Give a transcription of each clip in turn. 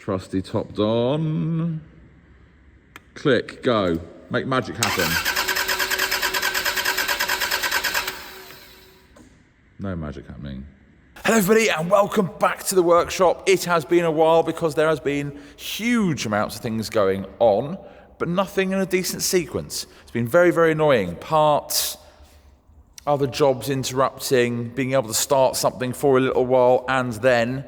Trusty topped on. Click, go. Make magic happen. No magic happening. Hello everybody and welcome back to the workshop. It has been a while because there has been huge amounts of things going on, but nothing in a decent sequence. It's been very, very annoying. Parts, other jobs interrupting, being able to start something for a little while and then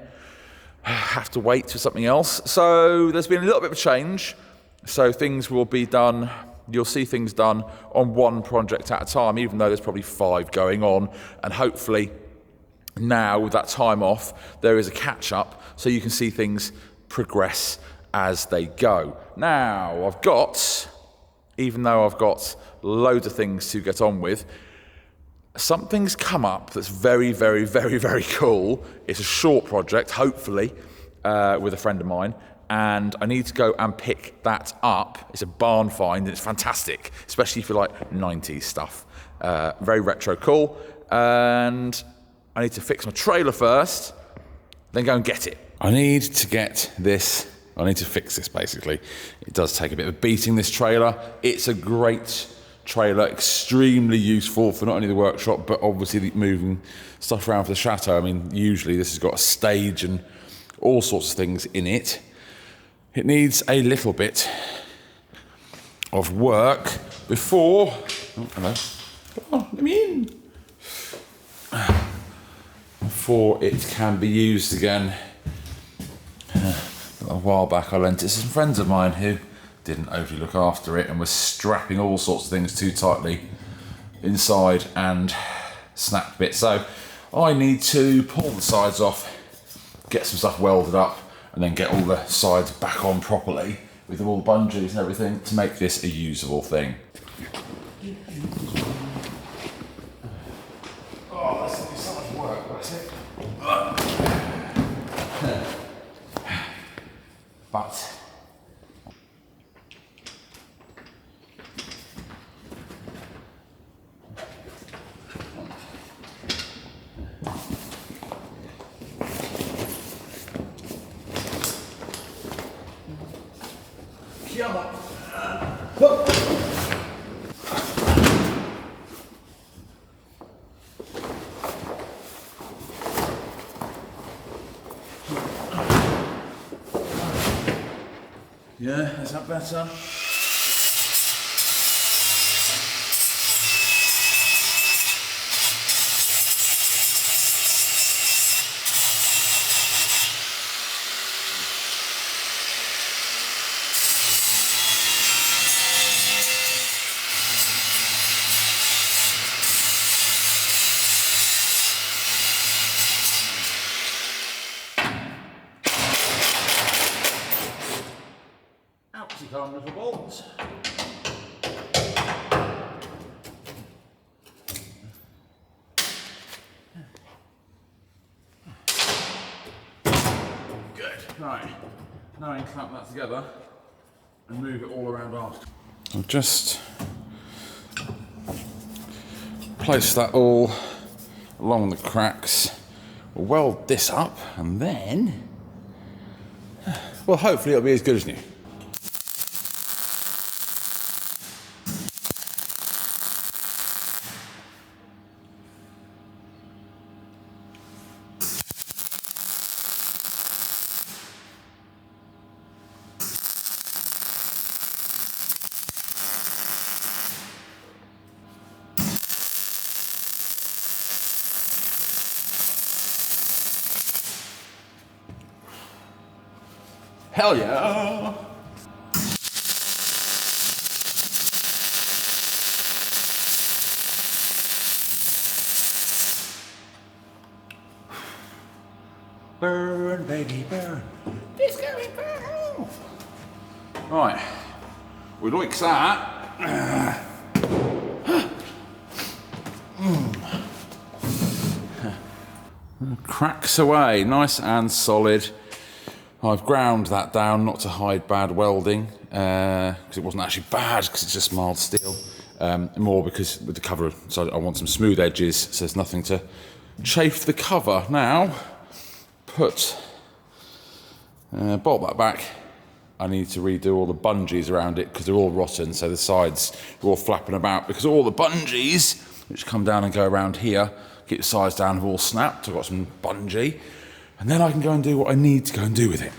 have to wait for something else. So there's been a little bit of a change. So things will be done, you'll see things done on one project at a time, even though there's probably 5 going on. And hopefully now with that time off, there is a catch up so you can see things progress as they go. Now I've got, even though I've got loads of things to get on with, something's come up that's very, very, very, very cool. It's a short project, hopefully, with a friend of mine, and I need to go and pick that up. It's a barn find, and it's fantastic, especially if you like 90s stuff. Very retro cool, and I need to fix my trailer first, then go and get it. I need to get this, I need to fix this basically. It does take a bit of a beating, this trailer. It's a great trailer, extremely useful for not only the workshop but obviously moving stuff around for the chateau. I mean, usually this has got a stage and all sorts of things in it. It needs a little bit of work before, oh hello, oh, let me in, before it can be used again. A while back I lent it to some friends of mine who didn't overly look after it and was strapping all sorts of things too tightly inside and snapped bits. So I need to pull the sides off, get some stuff welded up, and then get all the sides back on properly with all the bungees and everything to make this a usable thing. Oh, this is so much work, that's it. But yeah, is that better? Come little bolts. Good. Right. Now I can clamp that together and move it all around after. I'll just place that all along the cracks. We'll weld this up and then, well, hopefully it'll be as good as new. Hell yeah! Burn, baby, burn. It's going burn. Right, we like that. Cracks away, nice and solid. I've ground that down not to hide bad welding, because it wasn't actually bad, because it's just mild steel. More because with the cover, so I want some smooth edges, so there's nothing to chafe the cover. Now, put Bolt that back. I need to redo all the bungees around it because they're all rotten, so the sides are all flapping about because all the bungees, which come down and go around here, keep the sides down, have all snapped. I've got some bungee, and then I can go and do what I need to go and do with it.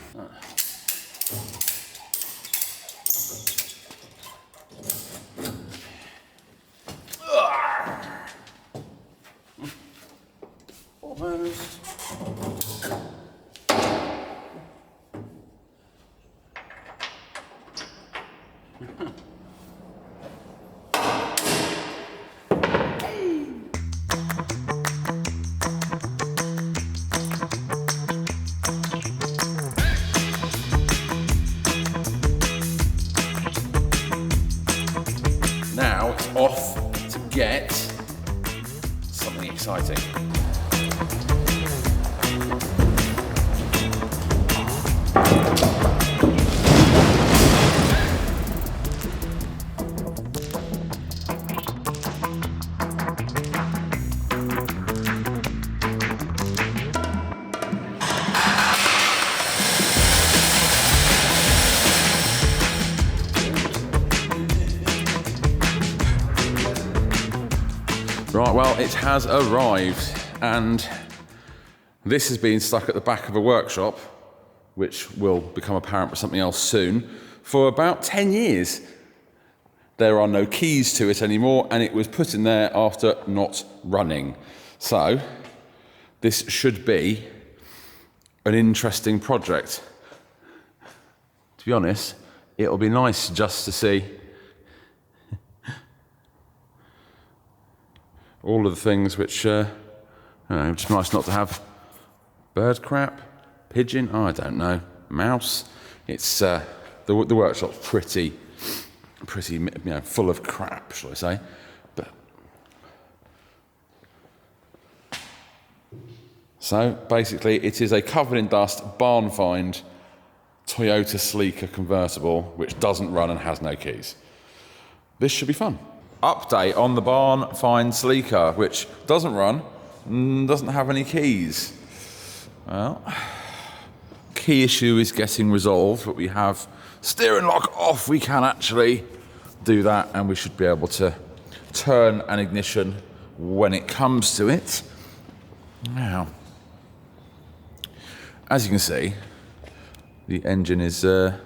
Almost. Now it's off to get something exciting. Right, well, it has arrived, and this has been stuck at the back of a workshop, which will become apparent for something else soon, for about 10 years. There are no keys to it anymore, and it was put in there after not running. So, this should be an interesting project. To be honest, it'll be nice just to see all of the things which, just nice not to have. Bird crap, pigeon, I don't know, mouse. It's the workshop's pretty, full of crap, shall I say? But so basically, it is a covered in dust, barn find Toyota Sleeker convertible, which doesn't run and has no keys. This should be fun. Update on the barn find Sleeker, which doesn't run, doesn't have any keys. Well, key issue is getting resolved, but we have steering lock off. We can actually do that, and we should be able to turn an ignition when it comes to it. Now, as you can see, the engine is, well,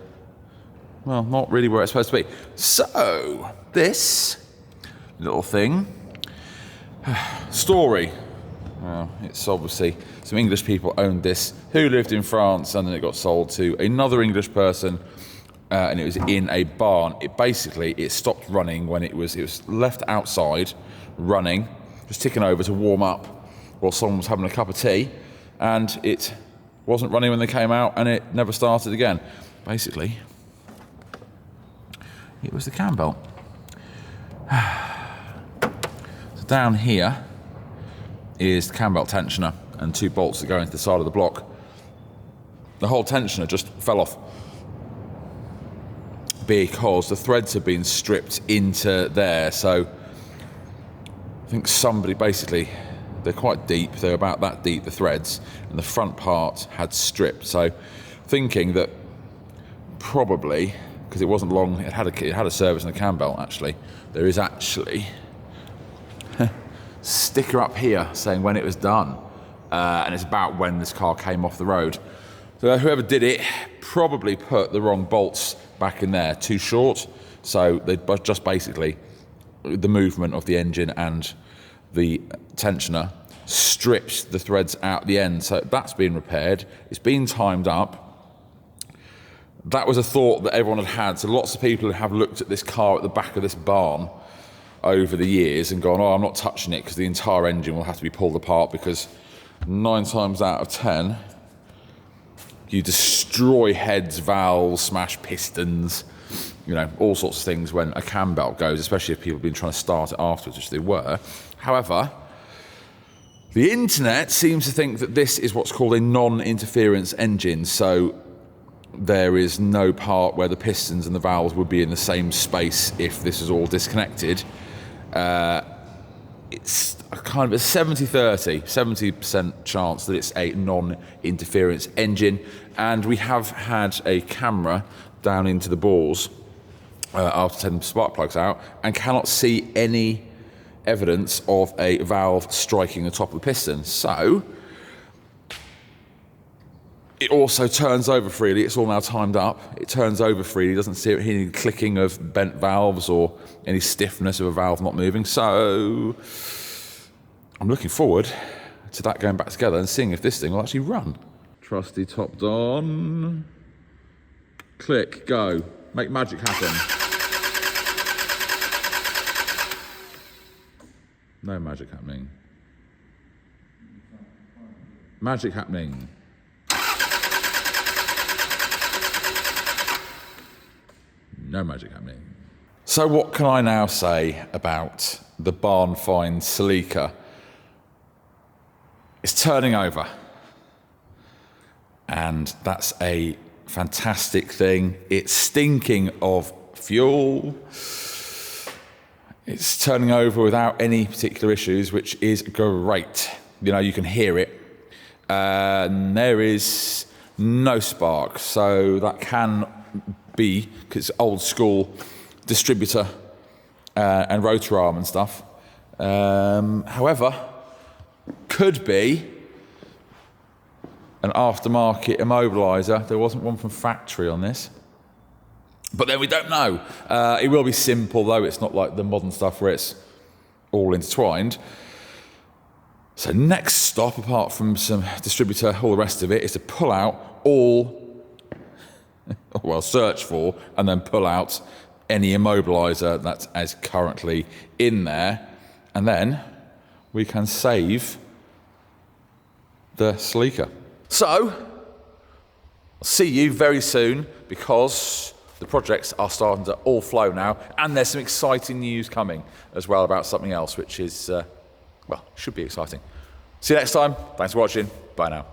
not really where it's supposed to be. So, this little thing, story. Well, it's obviously some English people owned this who lived in France, and then it got sold to another English person, and it was in a barn. It stopped running when it was left outside running, just ticking over to warm up while someone was having a cup of tea, and it wasn't running when they came out, and it never started again. Basically, it was the cam belt. So down here is the cam belt tensioner and two bolts that go into the side of the block. The whole tensioner just fell off because the threads have been stripped into there. So I think somebody basically, they're quite deep, they're about that deep, the threads, and the front part had stripped. So thinking that probably, because it wasn't long, it had a service in the cam belt actually, there is actually sticker up here saying when it was done, and it's about when this car came off the road. So whoever did it probably put the wrong bolts back in there, too short, so they just basically, the movement of the engine and the tensioner stripped the threads out the end. So that's been repaired, it's been timed up. That was a thought that everyone had. So lots of people have looked at this car at the back of this barn over the years and gone, oh, I'm not touching it because the entire engine will have to be pulled apart, because 9 times out of 10 you destroy heads, valves, smash pistons, all sorts of things when a cam belt goes, especially if people have been trying to start it afterwards, which they were. However, the internet seems to think that this is what's called a non-interference engine, so there is no part where the pistons and the valves would be in the same space if this is all disconnected. it's a kind of a 70-30, 70% chance that it's a non-interference engine. And we have had a camera down into the balls after taking the spark plugs out and cannot see any evidence of a valve striking the top of the piston. So it also turns over freely. It's all now timed up. It turns over freely. Doesn't hear any clicking of bent valves or any stiffness of a valve not moving. So I'm looking forward to that going back together and seeing if this thing will actually run. Trusty topped on. Click, go. Make magic happen. No magic happening. Magic happening. No magic happening. So what can I now say about the barn find Celica? It's turning over. And that's a fantastic thing. It's stinking of fuel. It's turning over without any particular issues, which is great. You know, you can hear it. And there is no spark, so that can be, because it's old school distributor and rotor arm and stuff. However, could be an aftermarket immobiliser. There wasn't one from factory on this. But then we don't know. It will be simple, though. It's not like the modern stuff where it's all intertwined. So next stop, apart from some distributor, all the rest of it, is to pull out all, well, search for, and then pull out any immobiliser that is currently in there. And then we can save the Celica. So, I'll see you very soon, because the projects are starting to all flow now, and there's some exciting news coming as well about something else, which is, well, should be exciting. See you next time. Thanks for watching. Bye now.